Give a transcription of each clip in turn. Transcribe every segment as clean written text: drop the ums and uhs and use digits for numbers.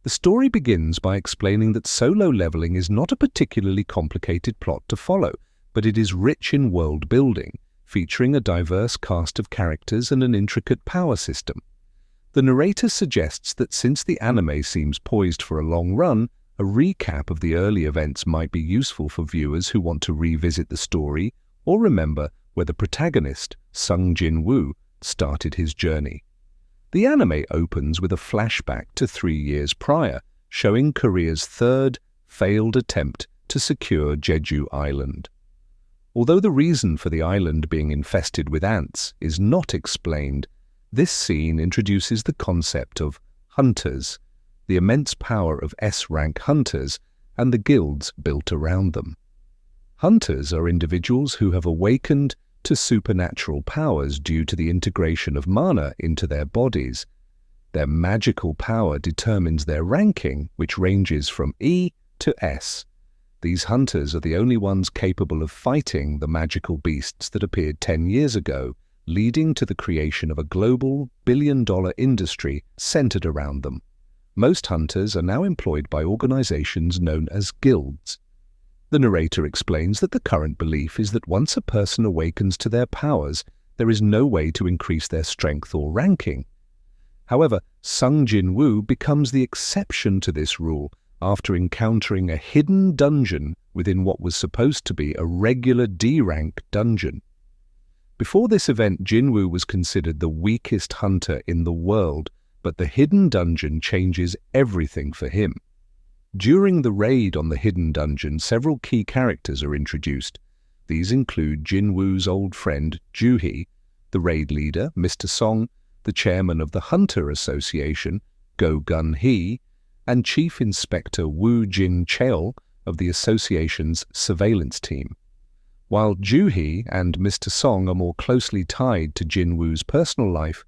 The story begins by explaining that solo leveling is not a particularly complicated plot to follow, but it is rich in world building, featuring a diverse cast of characters and an intricate power system. The narrator suggests that since the anime seems poised for a long run, a recap of the early events might be useful for viewers who want to revisit the story or remember where the protagonist, Jin-Woo, started his journey. The anime opens with a flashback to 3 years prior, showing Korea's third, failed attempt to secure Jeju Island. Although the reason for the island being infested with ants is not explained, this scene introduces the concept of hunters, the immense power of S-rank hunters, and the guilds built around them. Hunters are individuals who have awakened to supernatural powers due to the integration of mana into their bodies. Their magical power determines their ranking, which ranges from E to S. These hunters are the only ones capable of fighting the magical beasts that appeared 10 years ago, leading to the creation of a global billion-dollar industry centered around them. Most hunters are now employed by organizations known as guilds. The narrator explains that the current belief is that once a person awakens to their powers, there is no way to increase their strength or ranking. However, Jin-Woo becomes the exception to this rule after encountering a hidden dungeon within what was supposed to be a regular D-rank dungeon. Before this event, Jin-Woo was considered the weakest hunter in the world, but the hidden dungeon changes everything for him. During the raid on the hidden dungeon, several key characters are introduced. These include Jin-Woo's old friend, Joo-hee, the raid leader, Mr. Song, the chairman of the Hunter Association, Go Gun-hee, and Chief Inspector Woo Jin-cheol of the association's surveillance team. While Joo-hee and Mr. Song are more closely tied to Jin-Woo's personal life,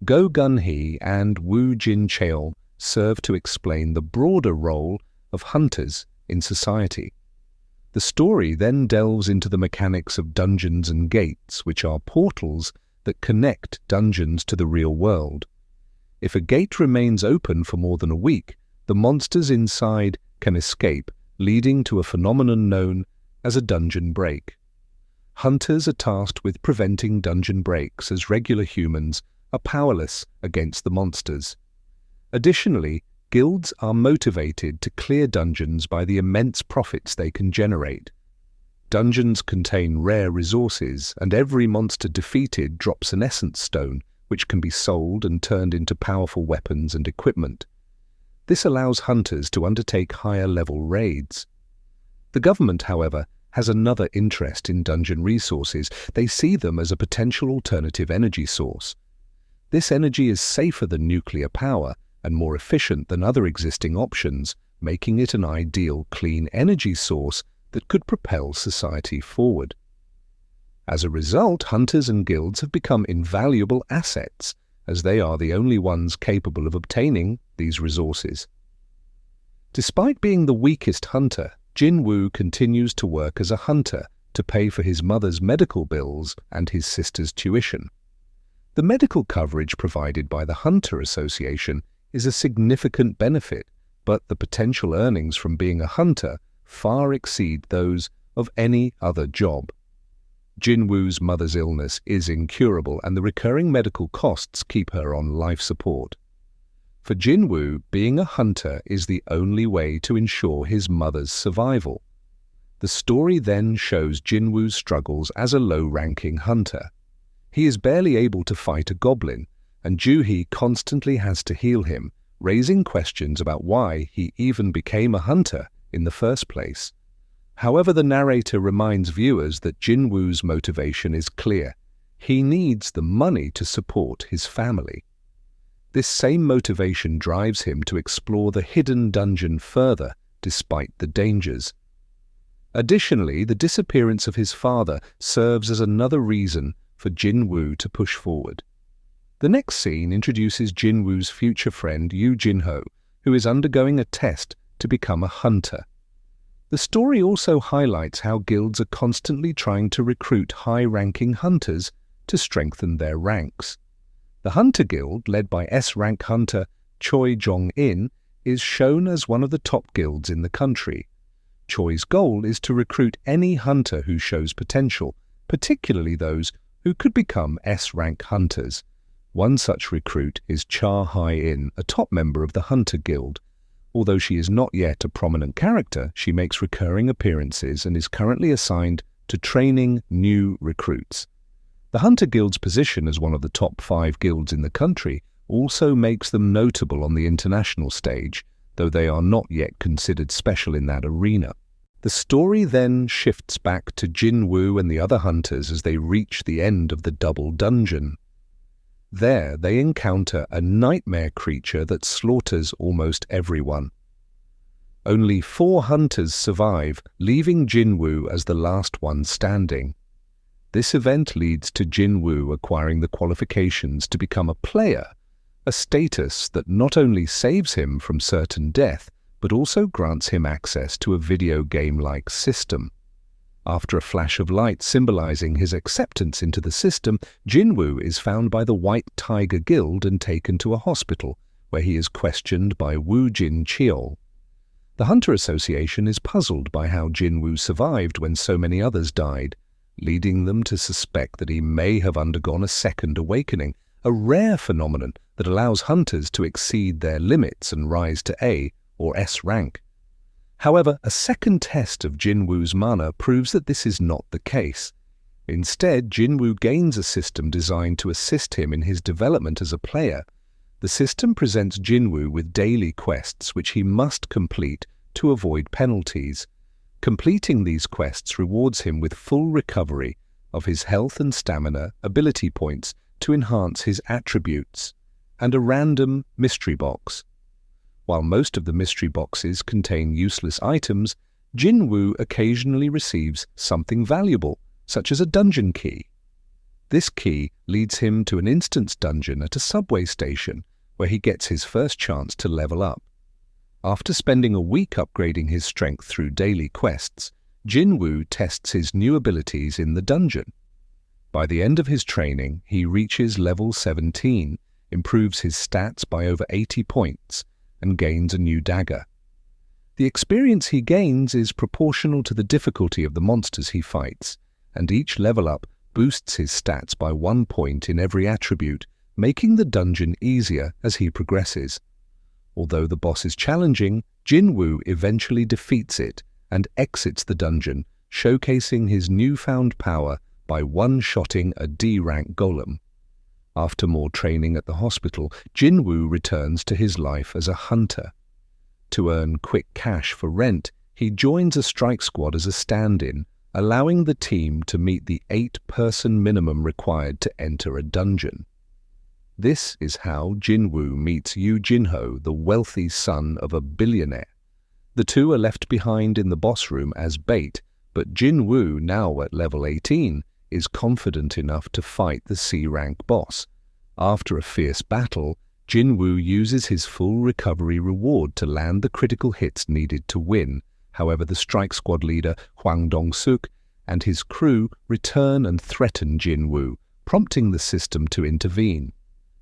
Go Gun-hee and Woo Jin-cheol serve to explain the broader role of hunters in society. The story then delves into the mechanics of dungeons and gates, which are portals that connect dungeons to the real world. If a gate remains open for more than a week, the monsters inside can escape, leading to a phenomenon known as a dungeon break. Hunters are tasked with preventing dungeon breaks, as regular humans are powerless against the monsters. Additionally, guilds are motivated to clear dungeons by the immense profits they can generate. Dungeons contain rare resources, and every monster defeated drops an essence stone, which can be sold and turned into powerful weapons and equipment. This allows hunters to undertake higher-level raids. The government, however, has another interest in dungeon resources. They see them as a potential alternative energy source. This energy is safer than nuclear power and more efficient than other existing options, making it an ideal clean energy source that could propel society forward. As a result, hunters and guilds have become invaluable assets, as they are the only ones capable of obtaining these resources. Despite being the weakest hunter, Jin-Woo continues to work as a hunter to pay for his mother's medical bills and his sister's tuition. The medical coverage provided by the Hunter Association is a significant benefit, but the potential earnings from being a hunter far exceed those of any other job. Jin-Woo's mother's illness is incurable, and the recurring medical costs keep her on life support. For Jin-Woo, being a hunter is the only way to ensure his mother's survival. The story then shows Jin-Woo's struggles as a low-ranking hunter. He is barely able to fight a goblin, and Joo-hee constantly has to heal him, raising questions about why he even became a hunter in the first place. However, the narrator reminds viewers that Jin-Woo's motivation is clear. He needs the money to support his family. This same motivation drives him to explore the hidden dungeon further, despite the dangers. Additionally, the disappearance of his father serves as another reason for Jin-Woo to push forward. The next scene introduces Jin-Woo's future friend Yoo Jinho, who is undergoing a test to become a hunter. The story also highlights how guilds are constantly trying to recruit high-ranking hunters to strengthen their ranks. The Hunter Guild, led by S-rank hunter Choi Jong-in, is shown as one of the top guilds in the country. Choi's goal is to recruit any hunter who shows potential, particularly those who could become S-rank hunters. One such recruit is Cha Hae-In, a top member of the Hunter Guild. Although she is not yet a prominent character, she makes recurring appearances and is currently assigned to training new recruits. The Hunter Guild's position as one of the top 5 guilds in the country also makes them notable on the international stage, though they are not yet considered special in that arena. The story then shifts back to Jin-Woo and the other hunters as they reach the end of the double dungeon. There they encounter a nightmare creature that slaughters almost everyone. Only 4 hunters survive, leaving Jin-Woo as the last one standing. This event leads to Jin-Woo acquiring the qualifications to become a player, a status that not only saves him from certain death, but also grants him access to a video game-like system. After a flash of light symbolizing his acceptance into the system, Jin-Woo is found by the White Tiger Guild and taken to a hospital, where he is questioned by Woo Jinho. The Hunter Association is puzzled by how Jin-Woo survived when so many others died, leading them to suspect that he may have undergone a second awakening, a rare phenomenon that allows hunters to exceed their limits and rise to A or S rank. However, a second test of Jin-Woo's mana proves that this is not the case. Instead, Jin-Woo gains a system designed to assist him in his development as a player. The system presents Jin-Woo with daily quests which he must complete to avoid penalties. Completing these quests rewards him with full recovery of his health and stamina ability points to enhance his attributes, and a random mystery box. While most of the mystery boxes contain useless items, Jin-Woo occasionally receives something valuable, such as a dungeon key. This key leads him to an instance dungeon at a subway station, where he gets his first chance to level up. After spending a week upgrading his strength through daily quests, Jin-Woo tests his new abilities in the dungeon. By the end of his training, he reaches level 17, improves his stats by over 80 points, and gains a new dagger. The experience he gains is proportional to the difficulty of the monsters he fights, and each level up boosts his stats by 1 point in every attribute, making the dungeon easier as he progresses. Although the boss is challenging, Jin-Woo eventually defeats it and exits the dungeon, showcasing his newfound power by one-shotting a D-rank golem. After more training at the hospital, Jin-Woo returns to his life as a hunter. To earn quick cash for rent, he joins a strike squad as a stand-in, allowing the team to meet the 8-person minimum required to enter a dungeon. This is how Jin-Woo meets Yoo Jinho, the wealthy son of a billionaire. The two are left behind in the boss room as bait, but Jin-Woo, now at level 18, is confident enough to fight the C-rank boss. After a fierce battle, Jin-Woo uses his full recovery reward to land the critical hits needed to win. However, the strike squad leader, Hwang Dong-suk, and his crew return and threaten Jin-Woo, prompting the system to intervene.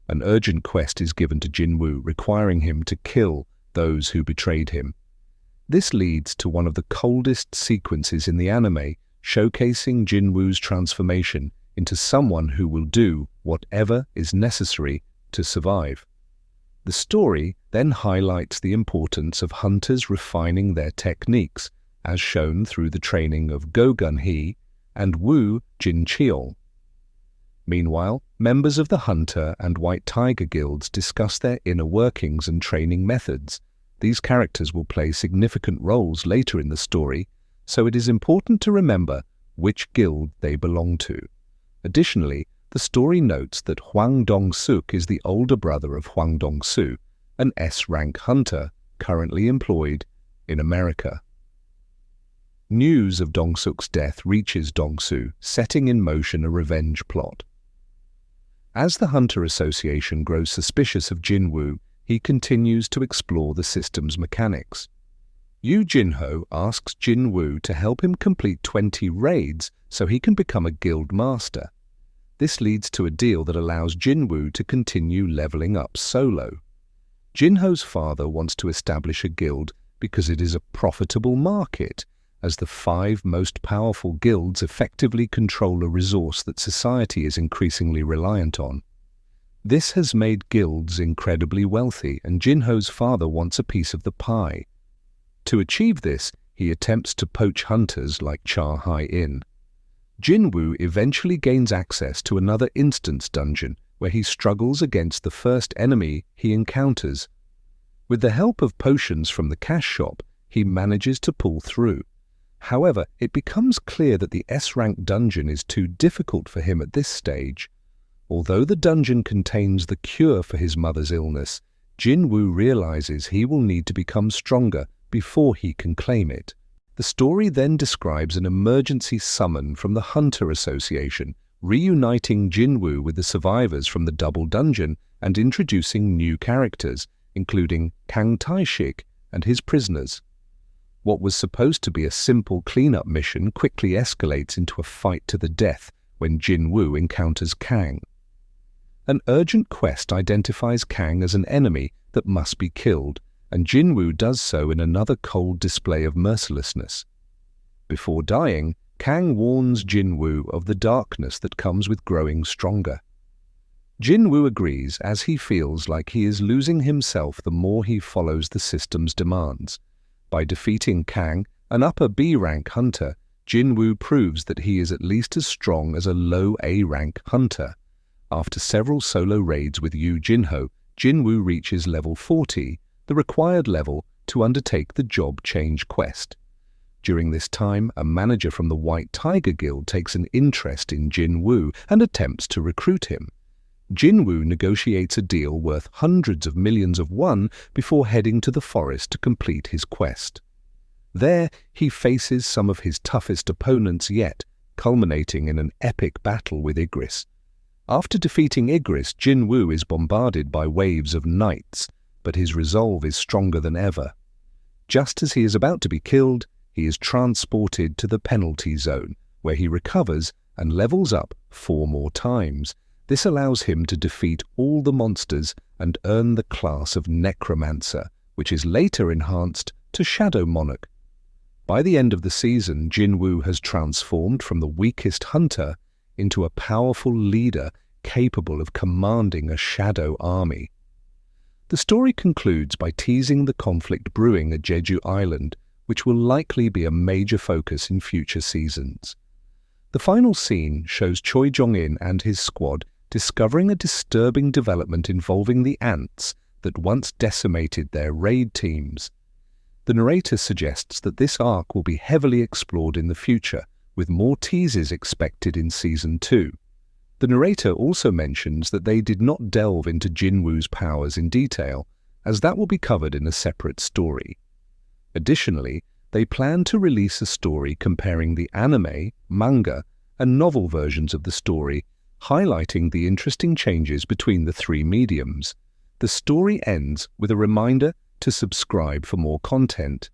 An urgent quest is given to Jin-Woo, requiring him to kill those who betrayed him. This leads to one of the coldest sequences in the anime, showcasing Jin-Woo's transformation into someone who will do whatever is necessary to survive. The story then highlights the importance of hunters refining their techniques, as shown through the training of Go Gun-hee and Woo Jinho. Meanwhile, members of the Hunter and White Tiger Guilds discuss their inner workings and training methods. These characters will play significant roles later in the story, so it is important to remember which guild they belong to. Additionally, the story notes that Hwang Dong-suk is the older brother of Hwang Dong-soo, an S-rank hunter currently employed in America. News of Dong-suk's death reaches Dong-soo, setting in motion a revenge plot. As the Hunter Association grows suspicious of Jin-Woo, he continues to explore the system's mechanics. Yoo Jinho asks Jin-Woo to help him complete 20 raids so he can become a guild master. This leads to a deal that allows Jin-Woo to continue leveling up solo. Jinho's father wants to establish a guild because it is a profitable market, as the 5 most powerful guilds effectively control a resource that society is increasingly reliant on. This has made guilds incredibly wealthy, and Jinho's father wants a piece of the pie. To achieve this, he attempts to poach hunters like Cha Hae-In. Jin-Woo eventually gains access to another instance dungeon, where he struggles against the first enemy he encounters. With the help of potions from the cash shop, he manages to pull through. However, it becomes clear that the S-rank dungeon is too difficult for him at this stage. Although the dungeon contains the cure for his mother's illness, Jin-Woo realizes he will need to become stronger before he can claim it. The story then describes an emergency summon from the Hunter Association, reuniting Jin-Woo with the survivors from the double dungeon and introducing new characters, including Kang Tae-shik and his prisoners. What was supposed to be a simple cleanup mission quickly escalates into a fight to the death when Jin-Woo encounters Kang. An urgent quest identifies Kang as an enemy that must be killed, and Jin-Woo does so in another cold display of mercilessness. Before dying, Kang warns Jin-Woo of the darkness that comes with growing stronger. Jin-Woo agrees, as he feels like he is losing himself the more he follows the system's demands. By defeating Kang, an upper B-rank hunter, Jin-Woo proves that he is at least as strong as a low A-rank hunter. After several solo raids with Yoo Jinho, Jin-Woo reaches level 40, the required level to undertake the job change quest. During this time, a manager from the White Tiger Guild takes an interest in Jin-Woo and attempts to recruit him. Jin-Woo negotiates a deal worth hundreds of millions of won before heading to the forest to complete his quest. There, he faces some of his toughest opponents yet, culminating in an epic battle with Igris. After defeating Igris, Jin-Woo is bombarded by waves of knights, but his resolve is stronger than ever. Just as he is about to be killed, he is transported to the penalty zone, where he recovers and levels up 4 more times. This allows him to defeat all the monsters and earn the class of Necromancer, which is later enhanced to Shadow Monarch. By the end of the season, Jin-Woo has transformed from the weakest hunter into a powerful leader capable of commanding a shadow army. The story concludes by teasing the conflict brewing at Jeju Island, which will likely be a major focus in future seasons. The final scene shows Choi Jong-in and his squad discovering a disturbing development involving the ants that once decimated their raid teams. The narrator suggests that this arc will be heavily explored in the future, with more teases expected in Season 2. The narrator also mentions that they did not delve into Jin-Woo's powers in detail, as that will be covered in a separate story. Additionally, they plan to release a story comparing the anime, manga, and novel versions of the story, highlighting the interesting changes between the 3 mediums. The story ends with a reminder to subscribe for more content.